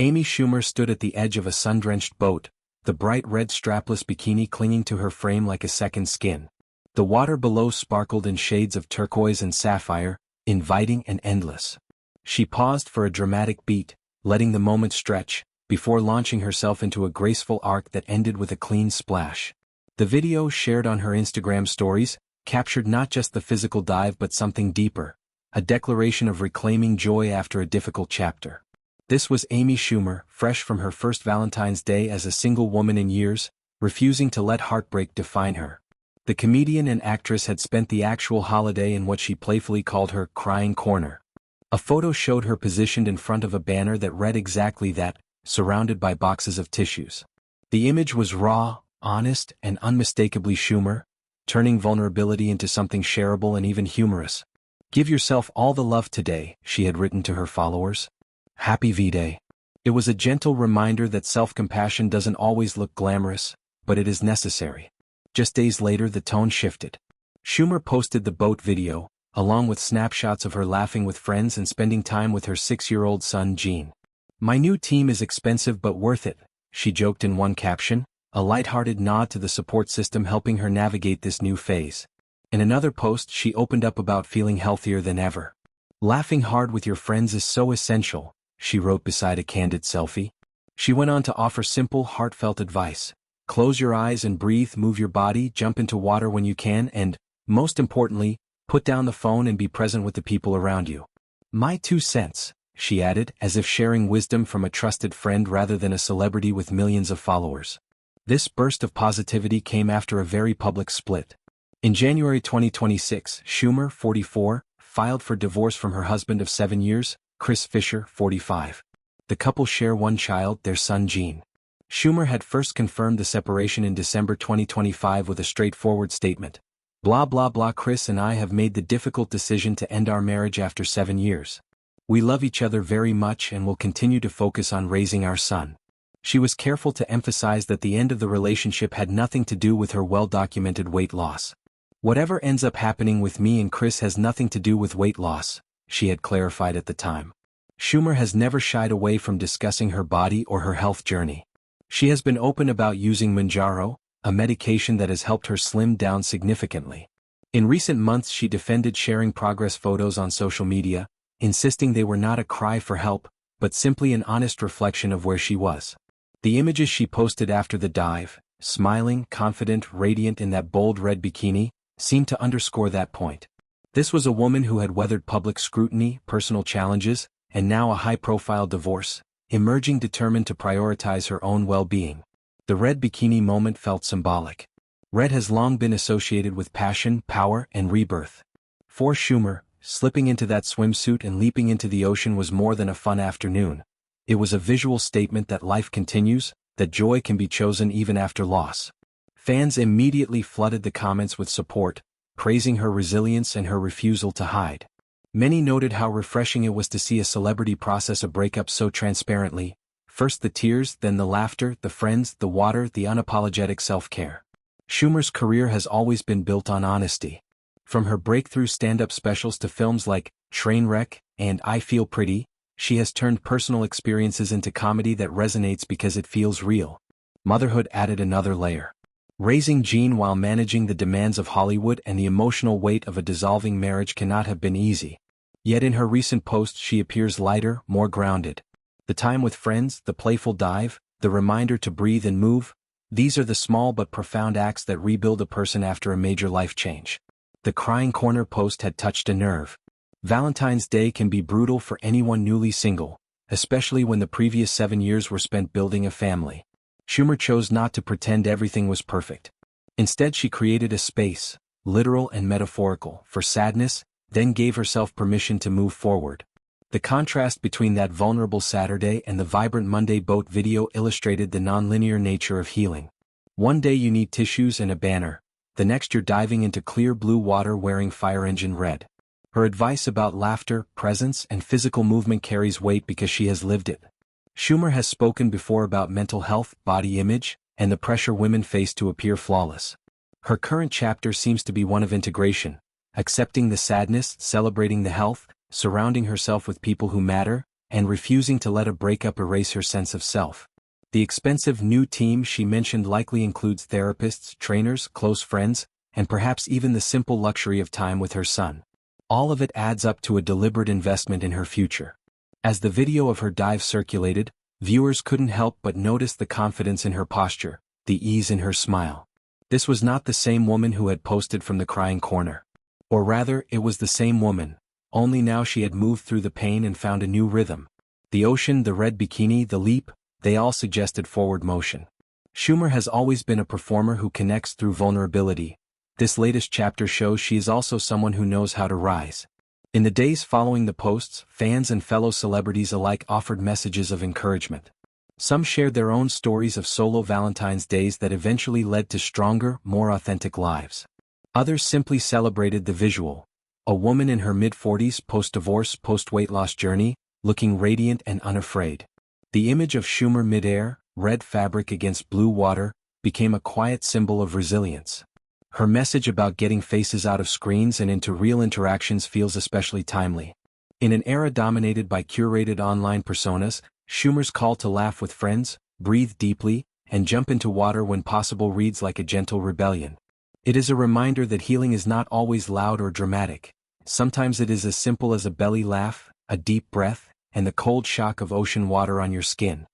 Amy Schumer stood at the edge of a sun-drenched boat, the bright red strapless bikini clinging to her frame like a second skin. The water below sparkled in shades of turquoise and sapphire, inviting and endless. She paused for a dramatic beat, letting the moment stretch, before launching herself into a graceful arc that ended with a clean splash. The video shared on her Instagram stories captured not just the physical dive but something deeper, a declaration of reclaiming joy after a difficult chapter. This was Amy Schumer, fresh from her first Valentine's Day as a single woman in years, refusing to let heartbreak define her. The comedian and actress had spent the actual holiday in what she playfully called her crying corner. A photo showed her positioned in front of a banner that read exactly that, surrounded by boxes of tissues. The image was raw, honest, and unmistakably Schumer, turning vulnerability into something shareable and even humorous. "Give yourself all the love today," she had written to her followers. Happy V-Day. It was a gentle reminder that self-compassion doesn't always look glamorous, but it is necessary. Just days later the tone shifted. Schumer posted the boat video, along with snapshots of her laughing with friends and spending time with her 6-year-old son Gene. "My new team is expensive but worth it," she joked in one caption, a lighthearted nod to the support system helping her navigate this new phase. In another post she opened up about feeling healthier than ever. "Laughing hard with your friends is so essential," she wrote beside a candid selfie. She went on to offer simple, heartfelt advice. Close your eyes and breathe, move your body, jump into water when you can, and, most importantly, put down the phone and be present with the people around you. "My 2 cents," she added, as if sharing wisdom from a trusted friend rather than a celebrity with millions of followers. This burst of positivity came after a very public split. In January 2026, Schumer, 44, filed for divorce from her husband of 7 years, Chris Fisher, 45. The couple share one child, their son Gene. Schumer had first confirmed the separation in December 2025 with a straightforward statement. "Blah blah blah, Chris and I have made the difficult decision to end our marriage after 7 years. We love each other very much and will continue to focus on raising our son." She was careful to emphasize that the end of the relationship had nothing to do with her well-documented weight loss. "Whatever ends up happening with me and Chris has nothing to do with weight loss," she had clarified at the time. Schumer has never shied away from discussing her body or her health journey. She has been open about using Mounjaro, a medication that has helped her slim down significantly. In recent months she defended sharing progress photos on social media, insisting they were not a cry for help, but simply an honest reflection of where she was. The images she posted after the dive, smiling, confident, radiant in that bold red bikini, seemed to underscore that point. This was a woman who had weathered public scrutiny, personal challenges, and now a high-profile divorce, emerging determined to prioritize her own well-being. The red bikini moment felt symbolic. Red has long been associated with passion, power, and rebirth. For Schumer, slipping into that swimsuit and leaping into the ocean was more than a fun afternoon. It was a visual statement that life continues, that joy can be chosen even after loss. Fans immediately flooded the comments with support, praising her resilience and her refusal to hide. Many noted how refreshing it was to see a celebrity process a breakup so transparently. First the tears, then the laughter, the friends, the water, the unapologetic self-care. Schumer's career has always been built on honesty. From her breakthrough stand-up specials to films like Trainwreck and I Feel Pretty, she has turned personal experiences into comedy that resonates because it feels real. Motherhood added another layer. Raising Gene while managing the demands of Hollywood and the emotional weight of a dissolving marriage cannot have been easy. Yet in her recent posts she appears lighter, more grounded. The time with friends, the playful dive, the reminder to breathe and move, these are the small but profound acts that rebuild a person after a major life change. The crying corner post had touched a nerve. Valentine's Day can be brutal for anyone newly single, especially when the previous 7 years were spent building a family. Schumer chose not to pretend everything was perfect. Instead she created a space, literal and metaphorical, for sadness, then gave herself permission to move forward. The contrast between that vulnerable Saturday and the vibrant Monday boat video illustrated the nonlinear nature of healing. One day you need tissues and a banner, the next you're diving into clear blue water wearing fire engine red. Her advice about laughter, presence, and physical movement carries weight because she has lived it. Schumer has spoken before about mental health, body image, and the pressure women face to appear flawless. Her current chapter seems to be one of integration, accepting the sadness, celebrating the health, surrounding herself with people who matter, and refusing to let a breakup erase her sense of self. The expensive new team she mentioned likely includes therapists, trainers, close friends, and perhaps even the simple luxury of time with her son. All of it adds up to a deliberate investment in her future. As the video of her dive circulated, viewers couldn't help but notice the confidence in her posture, the ease in her smile. This was not the same woman who had posted from the crying corner. Or rather, it was the same woman, only now she had moved through the pain and found a new rhythm. The ocean, the red bikini, the leap, they all suggested forward motion. Schumer has always been a performer who connects through vulnerability. This latest chapter shows she is also someone who knows how to rise. In the days following the posts, fans and fellow celebrities alike offered messages of encouragement. Some shared their own stories of solo Valentine's days that eventually led to stronger, more authentic lives. Others simply celebrated the visual. A woman in her mid-40s, post-divorce, post-weight loss journey, looking radiant and unafraid. The image of Schumer mid-air, red fabric against blue water, became a quiet symbol of resilience. Her message about getting faces out of screens and into real interactions feels especially timely. In an era dominated by curated online personas, Schumer's call to laugh with friends, breathe deeply, and jump into water when possible reads like a gentle rebellion. It is a reminder that healing is not always loud or dramatic. Sometimes it is as simple as a belly laugh, a deep breath, and the cold shock of ocean water on your skin.